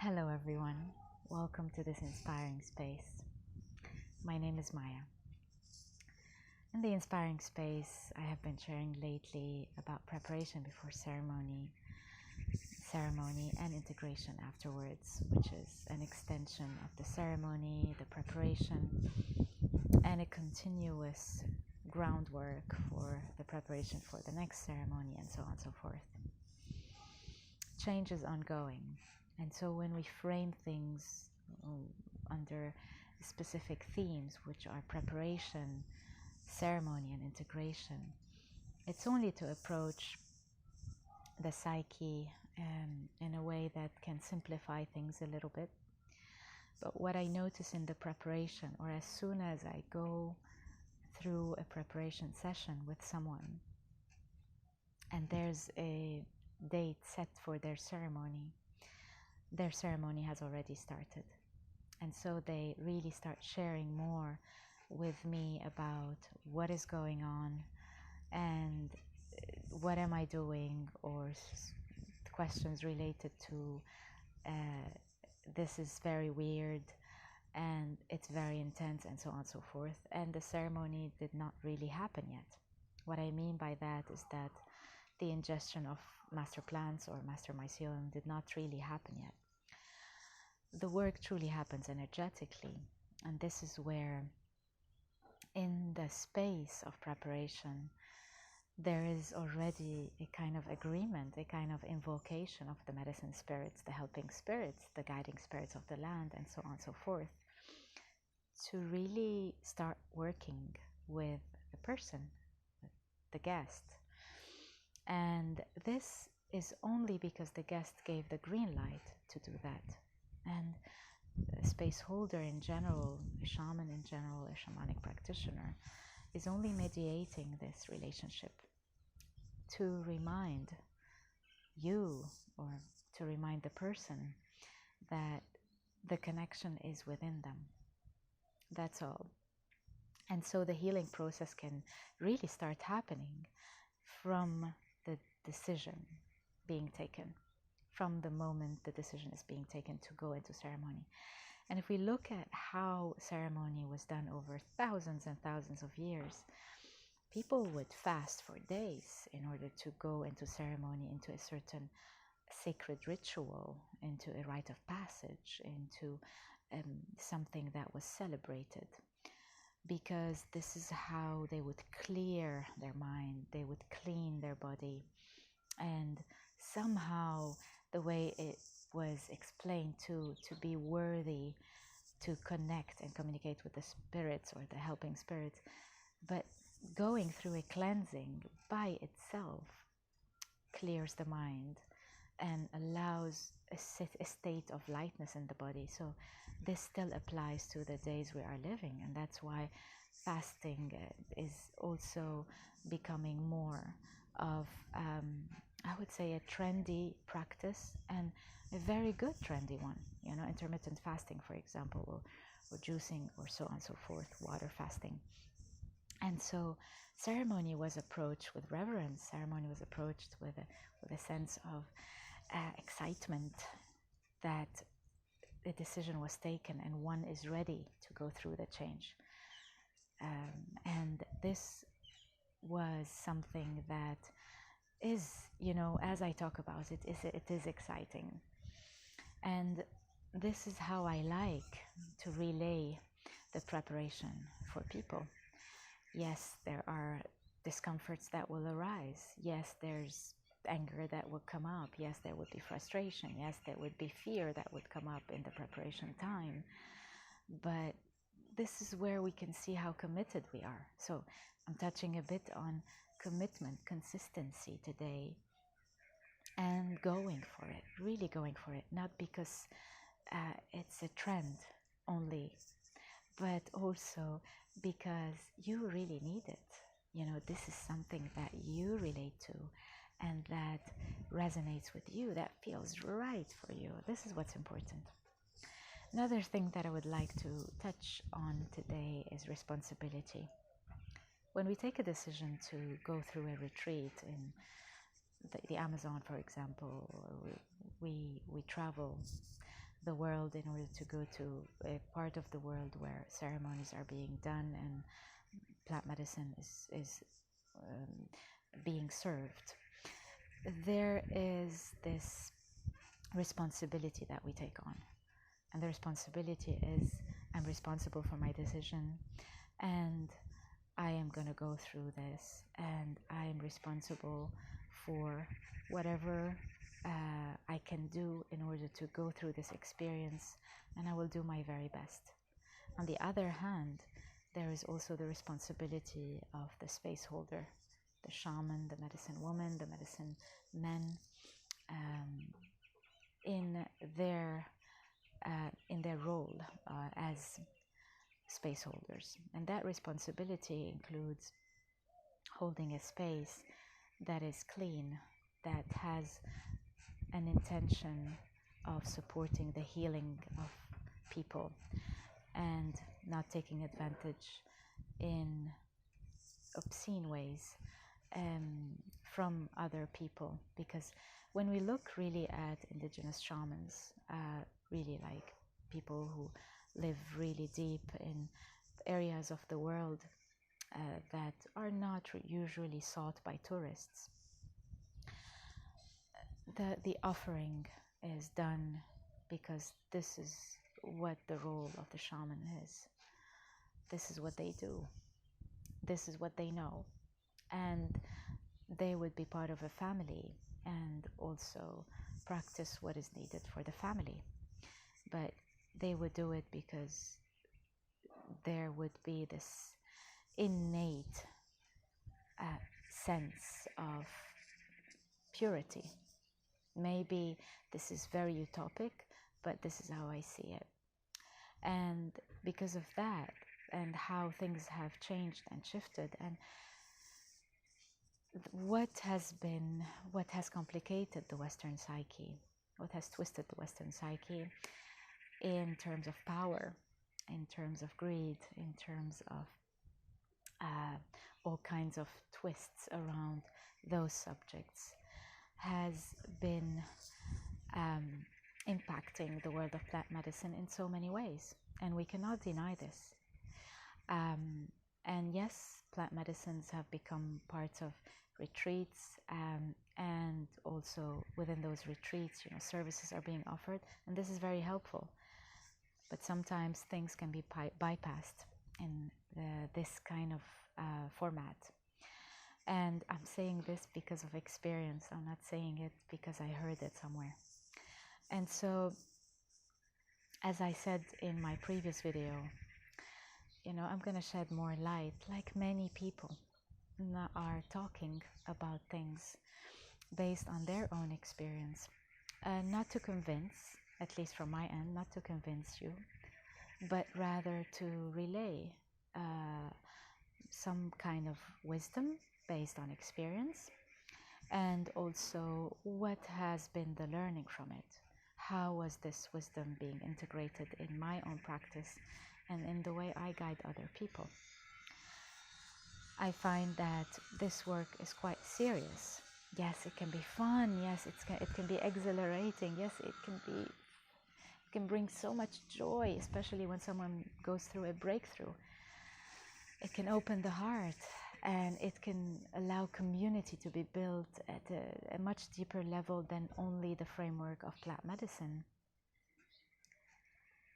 Hello, everyone. Welcome to this inspiring space. My name is Maya. In the inspiring space, I have been sharing lately about preparation before ceremony and integration afterwards, which is an extension of the ceremony, the preparation, and a continuous groundwork for the preparation for the next ceremony, and so on and so forth. Change is ongoing, and so when we frame things under specific themes, which are preparation, ceremony, and integration, it's only to approach the psyche in a way that can simplify things a little bit. But what I notice in the preparation, or as soon as I go through a preparation session with someone, and there's a date set for their ceremony has already started. And so they really start sharing more with me about what is going on and what am I doing, or questions related to this is very weird and it's very intense, and so on and so forth. And the ceremony did not really happen yet. What I mean by that is that the ingestion of master plants or master mycelium did not really happen yet. The work truly happens energetically, and this is where, in the space of preparation, there is already a kind of agreement, a kind of invocation of the medicine spirits, the helping spirits, the guiding spirits of the land, and so on and so forth, to really start working with the person, the guest. And this is only because the guest gave the green light to do that. And a space holder in general, a shaman in general, a shamanic practitioner, is only mediating this relationship to remind you, or to remind the person, that the connection is within them. That's all. And so the healing process can really start happening from the decision being taken, from the moment the decision is being taken to go into ceremony. And if we look at how ceremony was done over thousands and thousands of years, people would fast for days in order to go into ceremony, into a certain sacred ritual, into a rite of passage, into something that was celebrated, because this is how they would clear their mind, they would clean their body. And somehow the way it was explained to be worthy to connect and communicate with the spirits or the helping spirits, but going through a cleansing by itself clears the mind and allows a state of lightness in the body. So this still applies to the days we are living, and that's why fasting is also becoming more of, I would say, a trendy practice, and a very good trendy one. Intermittent fasting, for example, or juicing, or so on and so forth, water fasting. And so ceremony was approached with reverence. Ceremony was approached with a sense of excitement that the decision was taken and one is ready to go through the change. And this was something that is, as I talk about it, it is exciting. And this is how I like to relay the preparation for people. Yes, there are discomforts that will arise. Yes, there's anger that would come up. Yes, there would be frustration. Yes, there would be fear that would come up in the preparation time. But this is where we can see how committed we are. So I'm touching a bit on commitment, consistency today, and going for it, really going for it, not because it's a trend only, but also because you really need it. This is something that you relate to and that resonates with you, that feels right for you. This is what's important. Another thing that I would like to touch on today is responsibility. When we take a decision to go through a retreat in the Amazon, for example, or we travel the world in order to go to a part of the world where ceremonies are being done and plant medicine is being served. There is this responsibility that we take on. And the responsibility is, I'm responsible for my decision, and I am going to go through this, and I am responsible for whatever I can do in order to go through this experience, and I will do my very best. On the other hand, there is also the responsibility of the space holder, the shaman, the medicine woman, the medicine men, in their role as space holders. And that responsibility includes holding a space that is clean, that has an intention of supporting the healing of people and not taking advantage in obscene ways from other people. Because when we look really at indigenous shamans, really like people who live really deep in areas of the world that are not usually sought by tourists, the offering is done because this is what the role of the shaman is. This is what they do. This is what they know. And they would be part of a family and also practice what is needed for the family. But they would do it because there would be this innate sense of purity. Maybe this is very utopic, but this is how I see it. And because of that, and how things have changed and shifted, and what has complicated the Western psyche, what has twisted the Western psyche in terms of power, in terms of greed, in terms of all kinds of twists around those subjects, has been impacting the world of plant medicine in so many ways, and we cannot deny this. And yes, plant medicines have become parts of retreats, and also within those retreats, services are being offered, and this is very helpful. But sometimes things can be bypassed in this kind of format. And I'm saying this because of experience. I'm not saying it because I heard it somewhere. And so, as I said in my previous video, I'm going to shed more light, like many people are talking about things based on their own experience. Not to convince, at least from my end, not to convince you, but rather to relay some kind of wisdom based on experience, and also what has been the learning from it. How was this wisdom being integrated in my own practice and in the way I guide other people? I find that this work is quite serious. Yes, it can be fun. Yes, it can be exhilarating. Yes, it can bring so much joy, especially when someone goes through a breakthrough. It can open the heart, and it can allow community to be built at a much deeper level than only the framework of plant medicine.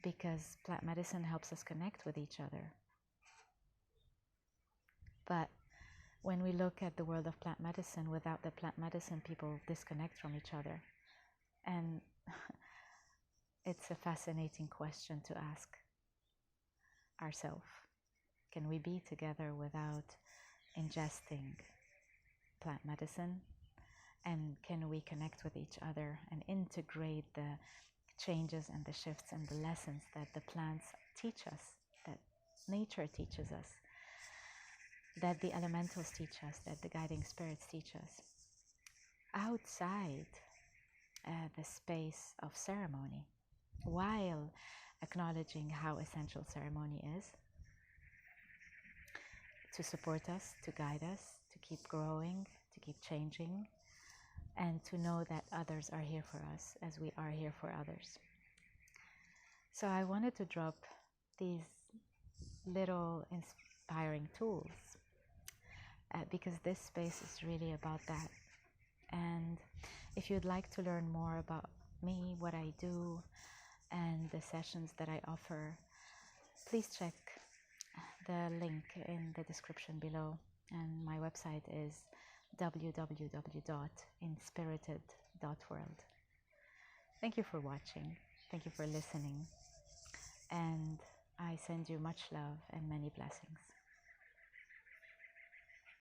Because plant medicine helps us connect with each other. But when we look at the world of plant medicine, without the plant medicine, people disconnect from each other. And it's a fascinating question to ask ourselves. Can we be together without ingesting plant medicine? And can we connect with each other and integrate the changes and the shifts and the lessons that the plants teach us, that nature teaches us, that the elementals teach us, that the guiding spirits teach us, outside the space of ceremony, while acknowledging how essential ceremony is to support us, to guide us, to keep growing, to keep changing, and to know that others are here for us as we are here for others. So I wanted to drop these little inspiring tools because this space is really about that. And if you'd like to learn more about me, what I do, and the sessions that I offer, please check the link in the description below. And my website is www.inspirited.world. Thank you for watching. Thank you for listening. And I send you much love and many blessings.